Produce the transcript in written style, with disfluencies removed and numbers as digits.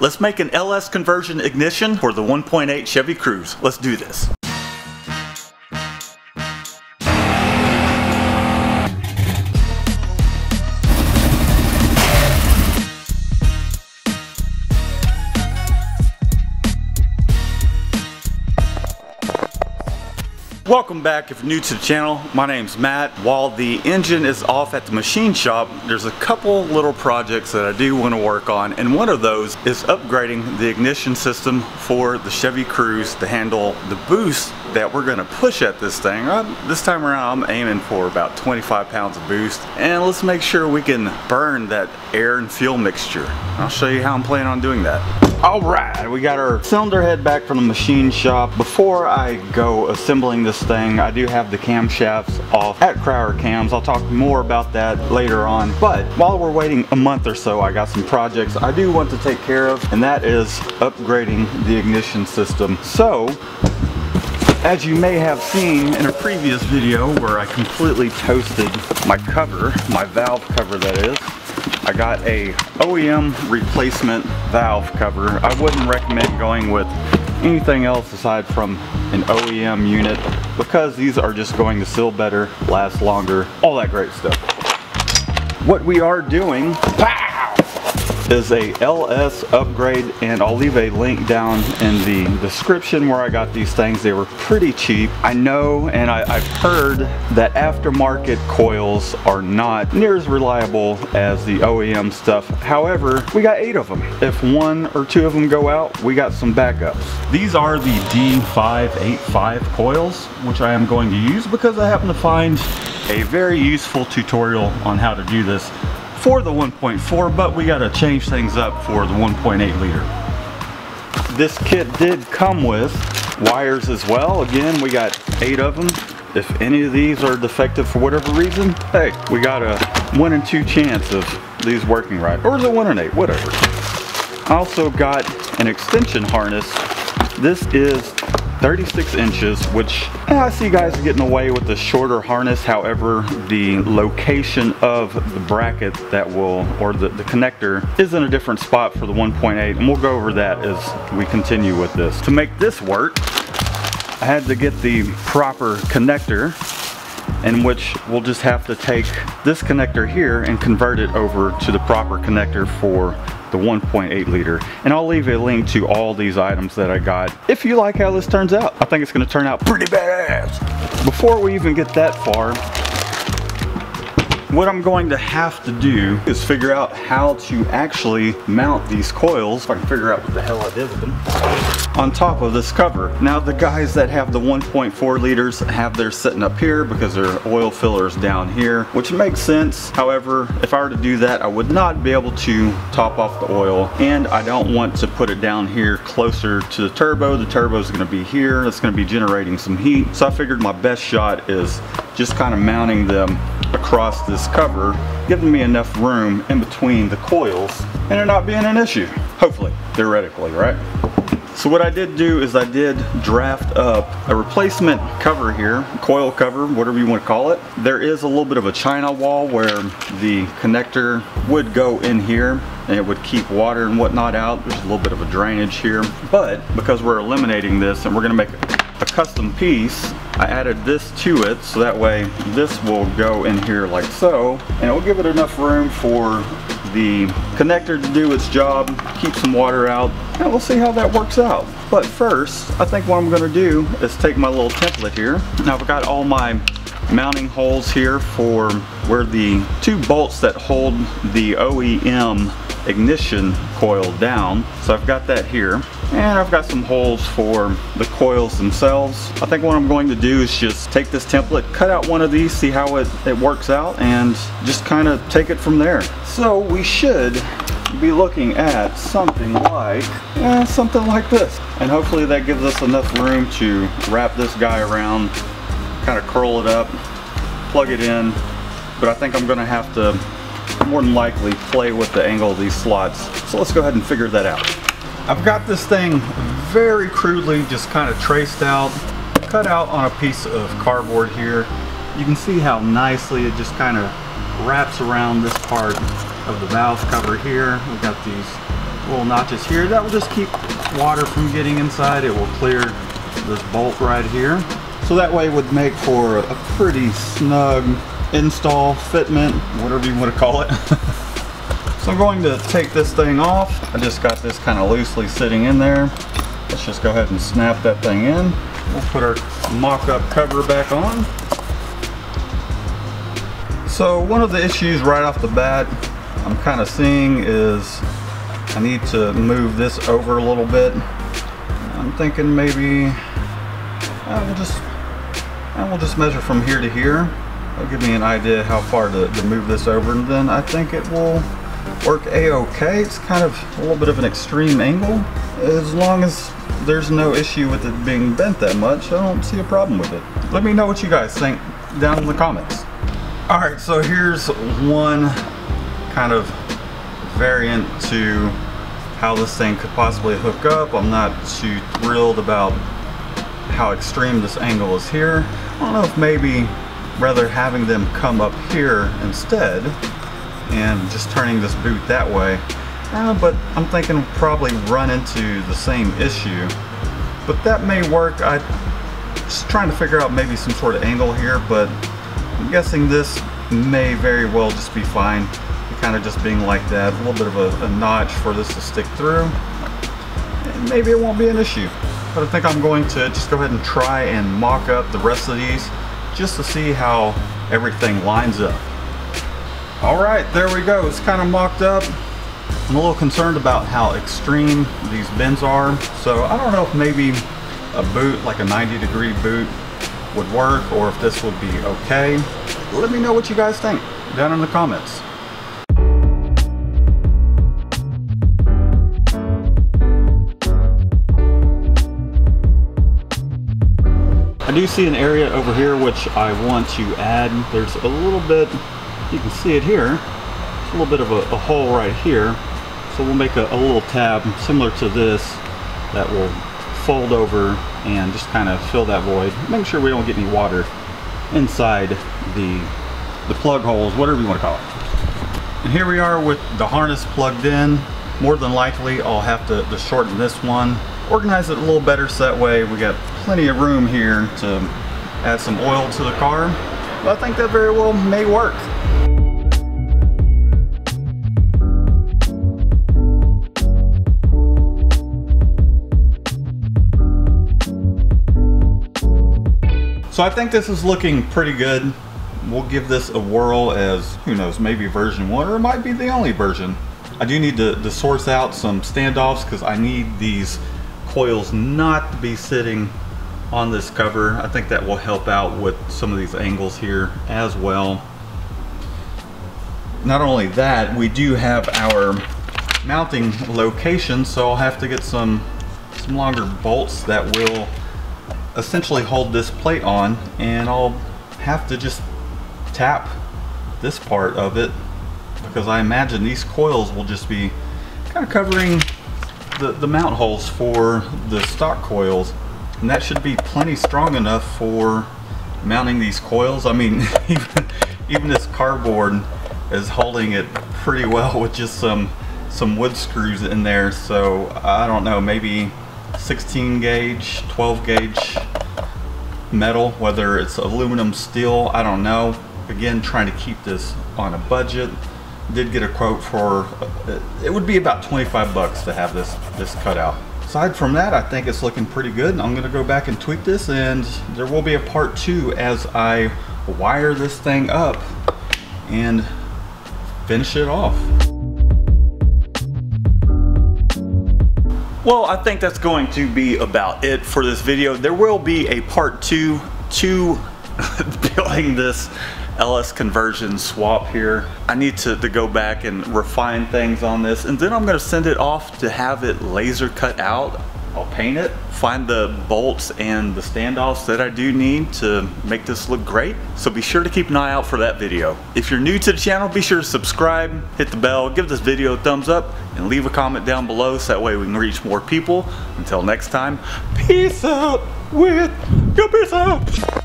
Let's make an LS conversion ignition for the 1.8 Chevy Cruze. Let's do this. Welcome back if you're new to the channel. My name's Matt. While the engine is off at the machine shop, there's a couple little projects that I do want to work on, and one of those is upgrading the ignition system for the Chevy Cruze to handle the boost that we're going to push at this thing. This time around I'm aiming for about 25 pounds of boost, and let's make sure we can burn that air and fuel mixture. I'll show you how I'm planning on doing that. Alright, we got our cylinder head back from the machine shop. Before I go assembling this thing, I do have the camshafts off at Crowder Cams. I'll talk more about that later on. But while we're waiting a month or so, I got some projects I do want to take care of, and that is upgrading the ignition system. So, as you may have seen in a previous video where I completely toasted my cover, my valve cover that is, I got a OEM replacement valve cover. I wouldn't recommend going with anything else aside from an OEM unit because these are just going to seal better, last longer, all that great stuff. What we are doing is a LS upgrade, and I'll leave a link down in the description where I got these things. They were pretty cheap. I know, and I've heard that aftermarket coils are not near as reliable as the OEM stuff. However, we got 8 of them. If 1 or 2 of them go out, we got some backups. These are the D585 coils, which I am going to use because I happen to find a very useful tutorial on how to do this for the 1.4, but we got to change things up for the 1.8 liter. This kit did come with wires as well. Again, we got 8 of them. If any of these are defective for whatever reason, hey, we got a 1 in 2 chance of these working right. Or is it 1 in 8, whatever. I also got an extension harness. This is 36 inches, which I see guys getting away with the shorter harness. However, the location of the bracket that will, or the connector, is in a different spot for the 1.8, and we'll go over that as we continue with this. To make this work, I had to get the proper connector, in which we'll just have to take this connector here and convert it over to the proper connector for the 1.8 liter. And I'll leave a link to all these items that I got if you like how this turns out. I think it's going to turn out pretty badass. Before we even get that far, what I'm going to have to do is figure out how to actually mount these coils, if I can figure out what the hell I did with them, on top of this cover. Now the guys that have the 1.4 liters have theirs sitting up here because their oil filler is down here, which makes sense. However, if I were to do that, I would not be able to top off the oil, and I don't want to put it down here closer to the turbo. The turbo is going to be here. It's going to be generating some heat. So I figured my best shot is just kind of mounting them across this cover, giving me enough room in between the coils and it not being an issue. Hopefully, theoretically, right? So what I did do is I did draft up a replacement cover here, coil cover, whatever you want to call it. There is a little bit of a China wall where the connector would go in here and it would keep water and whatnot out. There's a little bit of a drainage here, but because we're eliminating this and we're going to make a custom piece, I added this to it so that way this will go in here like so, and it will give it enough room for the connector to do its job, keep some water out, and we'll see how that works out. But first, I think what I'm going to do is take my little template here. Now I've got all my mounting holes here for where the 2 bolts that hold the OEM ignition coil down. So I've got that here, and I've got some holes for the coils themselves. I think what I'm going to do is just take this template, cut out one of these, see how it works out, and just kind of take it from there. So we should be looking at something like this, and hopefully that gives us enough room to wrap this guy around, kind of curl it up, plug it in. But I think I'm going to have to more than likely play with the angle of these slots. So let's go ahead and figure that out. I've got this thing very crudely just kind of traced out, cut out on a piece of cardboard here. You can see how nicely it just kind of wraps around this part of the valve cover here. We've got these little notches here. That will just keep water from getting inside. It will clear this bolt right here. So that way it would make for a pretty snug install, fitment, whatever you want to call it. So I'm going to take this thing off. I just got this kind of loosely sitting in there. Let's just go ahead and snap that thing in. We'll put our mock-up cover back on. So one of the issues right off the bat I'm kind of seeing is I need to move this over a little bit. I'm thinking maybe we'll just measure from here to here. That'll give me an idea how far to move this over, and then I think it will work a-okay. It's kind of a little bit of an extreme angle. As long as there's no issue with it being bent that much, I don't see a problem with it. Let me know what you guys think down in the comments. Alright, so here's one kind of variant to how this thing could possibly hook up. I'm not too thrilled about how extreme this angle is here. I don't know if maybe rather having them come up here instead and just turning this boot that way. But I'm thinking we'll probably run into the same issue. But that may work. I'm just trying to figure out maybe some sort of angle here, but I'm guessing this may very well just be fine. Kind of just being like that, a little bit of a notch for this to stick through. And maybe it won't be an issue. But I think I'm going to just go ahead and try and mock up the rest of these just to see how everything lines up. Alright, there we go. It's kind of mocked up. I'm a little concerned about how extreme these bends are, so I don't know if maybe a boot, like a 90-degree boot, would work, or if this would be okay. Let me know what you guys think down in the comments. I do see an area over here which I want to add. There's a little bit, you can see it here, a little bit of a hole right here. So we'll make a little tab similar to this that will fold over and just kind of fill that void. Make sure we don't get any water inside the plug holes, whatever you want to call it. And here we are with the harness plugged in. More than likely I'll have to shorten this one, organize it a little better so that way we got plenty of room here to add some oil to the car. But I think that very well may work. So I think this is looking pretty good. We'll give this a whirl as, who knows, maybe version 1, or it might be the only version. I do need to source out some standoffs because I need these coils not to be sitting on this cover. I think that will help out with some of these angles here as well. Not only that, we do have our mounting location, so I'll have to get some longer bolts that will essentially hold this plate on, and I'll have to just tap this part of it because I imagine these coils will just be kind of covering the mount holes for the stock coils, and that should be plenty strong enough for mounting these coils. I mean, even this cardboard is holding it pretty well with just some wood screws in there. So I don't know, maybe 16 gauge, 12 gauge metal, whether it's aluminum, steel, I don't know. Again, trying to keep this on a budget. Did get a quote for, it would be about 25 bucks to have this cut out. Aside from that, I think it's looking pretty good. I'm gonna go back and tweak this, and there will be a part 2 as I wire this thing up and finish it off. Well, I think that's going to be about it for this video. There will be a part 2 to building this LS conversion swap here. I need to go back and refine things on this, and then I'm going to send it off to have it laser cut out. I'll paint it, find the bolts and the standoffs that I do need to make this look great. So be sure to keep an eye out for that video. If you're new to the channel, be sure to subscribe, hit the bell, give this video a thumbs up, and leave a comment down below so that way we can reach more people. Until next time, peace out with your peace out.